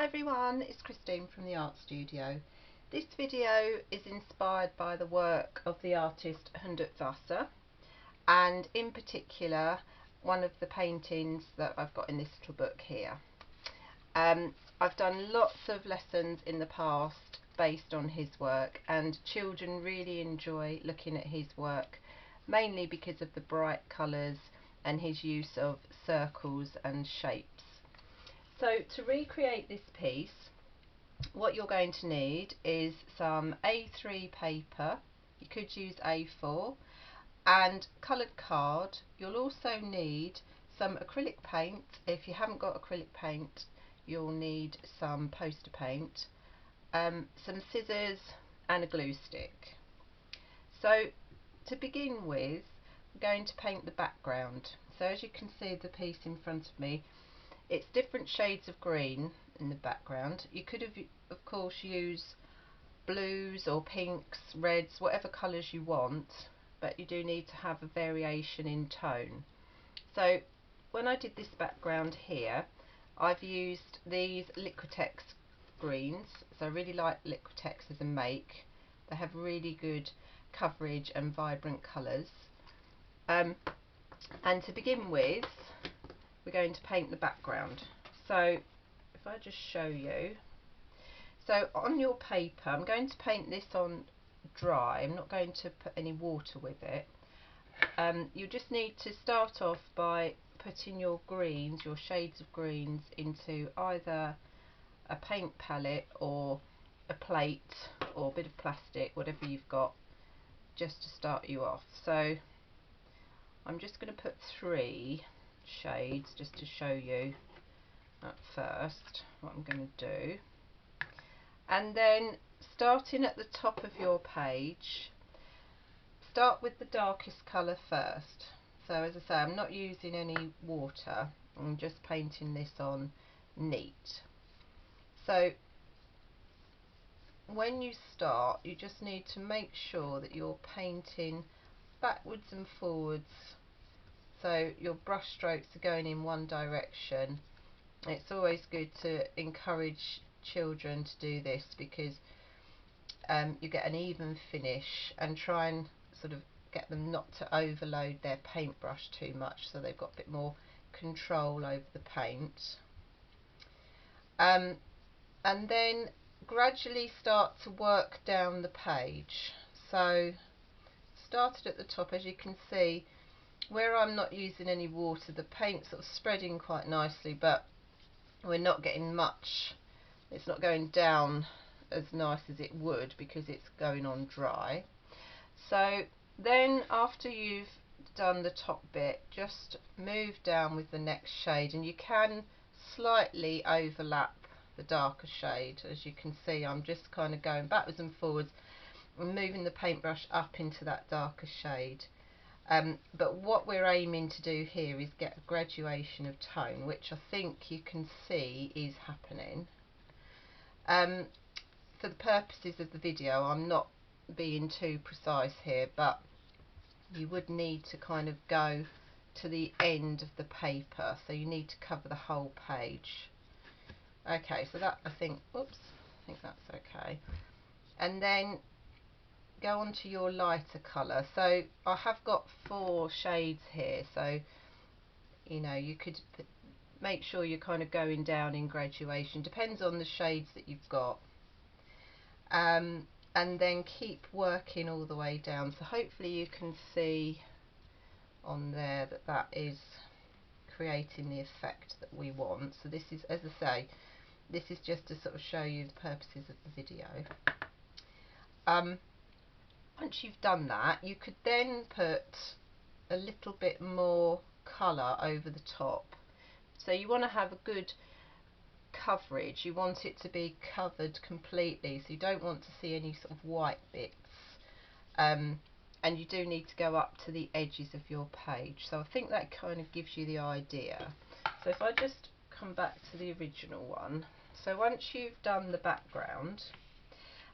everyone, it's Christine from the Art Studio. This video is inspired by the work of the artist Hundertwasser, and in particular one of the paintings that I've got in this little book here. I've done lots of lessons in the past based on his work, and children really enjoy looking at his work, mainly because of the bright colours and his use of circles and shapes. So to recreate this piece, what you're going to need is some A3 paper, you could use A4, and coloured card. You'll also need some acrylic paint. If you haven't got acrylic paint, you'll need some poster paint, some scissors and a glue stick. So to begin with, we're going to paint the background. So as you can see the piece in front of me, it's different shades of green in the background. You could have, of course, used blues or pinks, reds, whatever colours you want, but you do need to have a variation in tone. So when I did this background here, I've used these Liquitex greens. So I really like Liquitex as a make. They have really good coverage and vibrant colours. And to begin with, we're going to paint the background. So if I just show you, so on your paper, I'm going to paint this on dry. I'm not going to put any water with it. You just need to start off by putting your greens, your shades of greens, into either a paint palette or a plate or a bit of plastic, whatever you've got, just to start you off. So I'm just going to put 3 shades just to show you at first what I'm going to do, and then starting at the top of your page, start with the darkest colour first. So as I say, I'm not using any water, I'm just painting this on neat. So when you start, you just need to make sure that you're painting backwards and forwards, so your brush strokes are going in one direction. It's always good to encourage children to do this because you get an even finish, and try and sort of get them not to overload their paintbrush too much, so they've got a bit more control over the paint. And then gradually start to work down the page. So started at the top, as you can see, where I'm not using any water, the paint's sort of spreading quite nicely, but we're not getting much, it's not going down as nice as it would because it's going on dry. So then after you've done the top bit, just move down with the next shade, and you can slightly overlap the darker shade. As you can see, I'm just kind of going backwards and forwards and moving the paintbrush up into that darker shade. But what we're aiming to do here is get a graduation of tone, which I think you can see is happening. For the purposes of the video, I'm not being too precise here, but you would need to kind of go to the end of the paper, so you need to cover the whole page. Okay, so that, I think that's okay. And then go on to your lighter colour. So I have got 4 shades here, so you know, you could make sure you're kind of going down in graduation, depends on the shades that you've got, and then keep working all the way down. So hopefully you can see on there that that is creating the effect that we want. So this is, as I say, this is just to sort of show you the purposes of the video. Once you've done that, you could then put a little bit more colour over the top. So you want to have a good coverage, you want it to be covered completely, so you don't want to see any sort of white bits, and you do need to go up to the edges of your page. So I think that kind of gives you the idea. So if I just come back to the original one, so once you've done the background,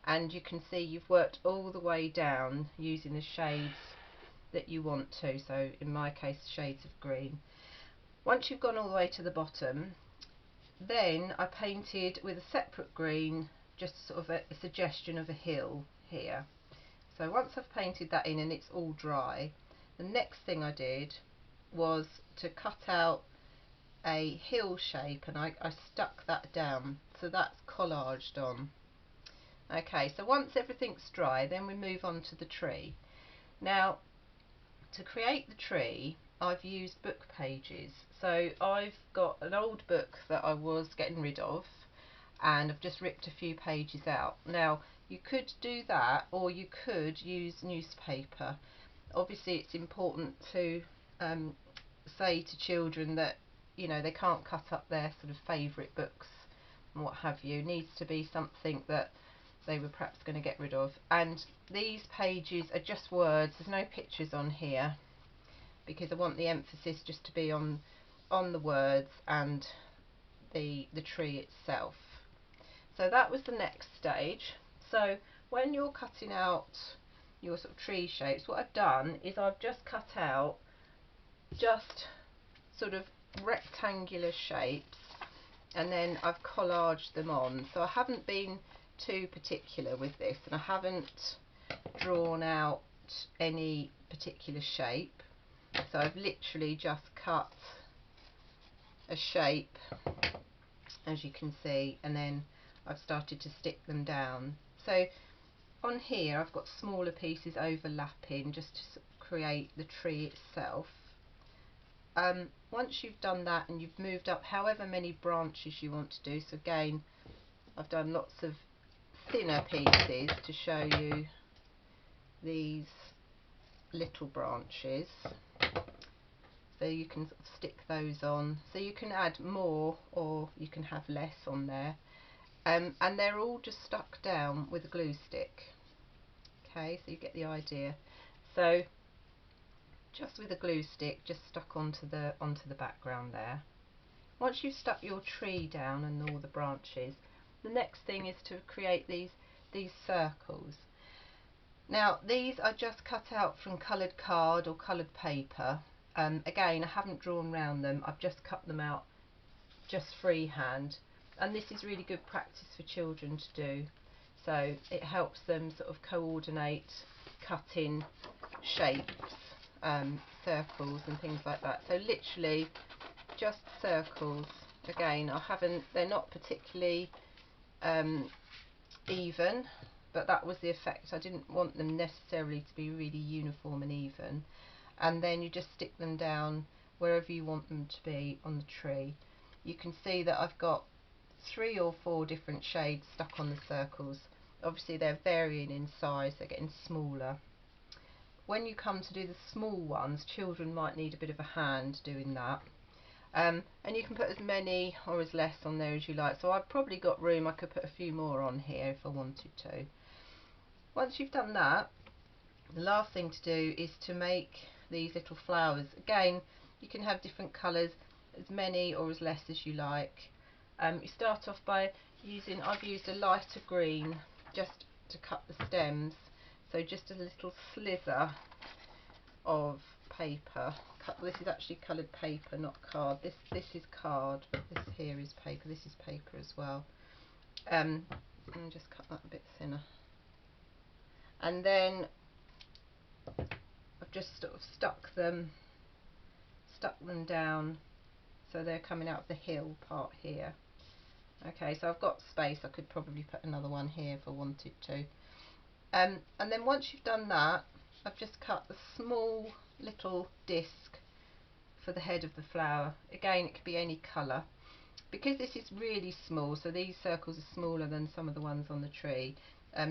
and you can see you've worked all the way down using the shades that you want to, so in my case shades of green. Once you've gone all the way to the bottom, then I painted with a separate green, just sort of a suggestion of a hill here. So once I've painted that in and it's all dry, the next thing I did was to cut out a hill shape, and I stuck that down, so that's collaged on. Okay, so once everything's dry, then we move on to the tree. Now, to create the tree, I've used book pages. So I've got an old book that I was getting rid of, and I've just ripped a few pages out. Now, you could do that, or you could use newspaper. Obviously, it's important to say to children that, you know, they can't cut up their sort of favourite books and what have you. It needs to be something that they were perhaps going to get rid of. And these pages are just words, there's no pictures on here, because I want the emphasis just to be on the words and the tree itself. So that was the next stage. So when you're cutting out your sort of tree shapes, what I've done is I've just cut out just sort of rectangular shapes, and then I've collaged them on. So I haven't been too particular with this, and I haven't drawn out any particular shape. So I've literally just cut a shape, as you can see, and then I've started to stick them down. So on here I've got smaller pieces overlapping just to create the tree itself. Once you've done that and you've moved up however many branches you want to do, so again I've done lots of thinner pieces to show you these little branches, so you can sort of stick those on. So you can add more or you can have less on there, and they're all just stuck down with a glue stick. Okay, so you get the idea. So just with a glue stick, just stuck onto the background there. Once you've stuck your tree down and all the branches, the next thing is to create these circles. Now these are just cut out from coloured card or coloured paper. Again, I haven't drawn round them, I've just cut them out just freehand, and this is really good practice for children to do. So it helps them sort of coordinate cutting shapes, circles and things like that. So literally just circles. Again, they're not particularly even, but that was the effect. I didn't want them necessarily to be really uniform and even. And then you just stick them down wherever you want them to be on the tree. You can see that I've got 3 or 4 different shades stuck on the circles. Obviously they're varying in size, they're getting smaller. When you come to do the small ones, children might need a bit of a hand doing that. And you can put as many or as less on there as you like. So I've probably got room, I could put a few more on here if I wanted to. Once you've done that, the last thing to do is to make these little flowers. Again, you can have different colours, as many or as less as you like. You start off by I've used a lighter green just to cut the stems, so just a little slither of paper. This is actually coloured paper, not card. This is card, but this here is paper. This is paper as well. And just cut that a bit thinner. And then I've just sort of stuck them down, so they're coming out of the hill part here. Okay, so I've got space. I could probably put another one here if I wanted to. And then once you've done that, I've just cut a small little disc for the head of the flower. Again, it could be any colour. Because this is really small, so these circles are smaller than some of the ones on the tree.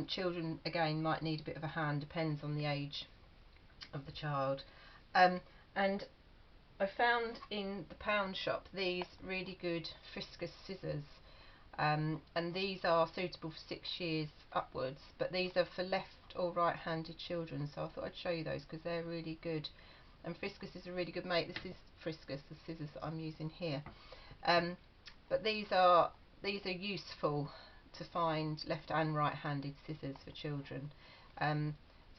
Children, again, might need a bit of a hand, depends on the age of the child. And I found in the pound shop these really good Friskus scissors. And these are suitable for 6 years upwards, but these are for left or right handed children, so I thought I'd show you those because they're really good. And Friskus is a really good mate. This is Friskus, the scissors that I'm using here. But these are useful to find left and right handed scissors for children.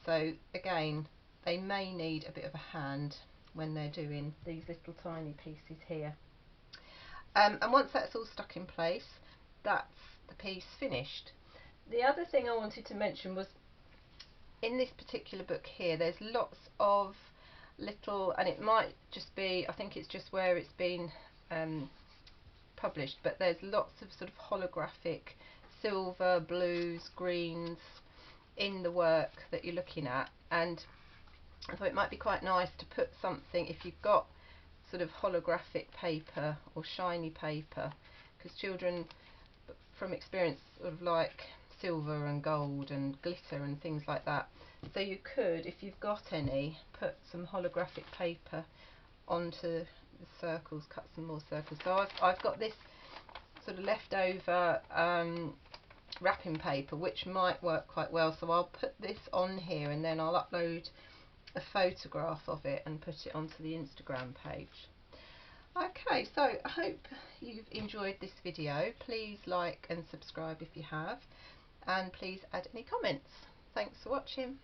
So again, they may need a bit of a hand when they're doing these little tiny pieces here. And once that's all stuck in place, that's the piece finished. The other thing I wanted to mention was, in this particular book here, there's lots of little, and it might just be, I think it's just where it's been published, but there's lots of sort of holographic silver, blues, greens in the work that you're looking at, and I thought it might be quite nice to put something, if you've got sort of holographic paper or shiny paper, because children from experience sort of like silver and gold and glitter and things like that. So you could, if you've got any, put some holographic paper onto the circles, cut some more circles. So I've got this sort of leftover wrapping paper which might work quite well, so I'll put this on here and then I'll upload a photograph of it and put it onto the Instagram page. Okay, so I hope you've enjoyed this video. Please like and subscribe if you have, and please add any comments. Thanks for watching.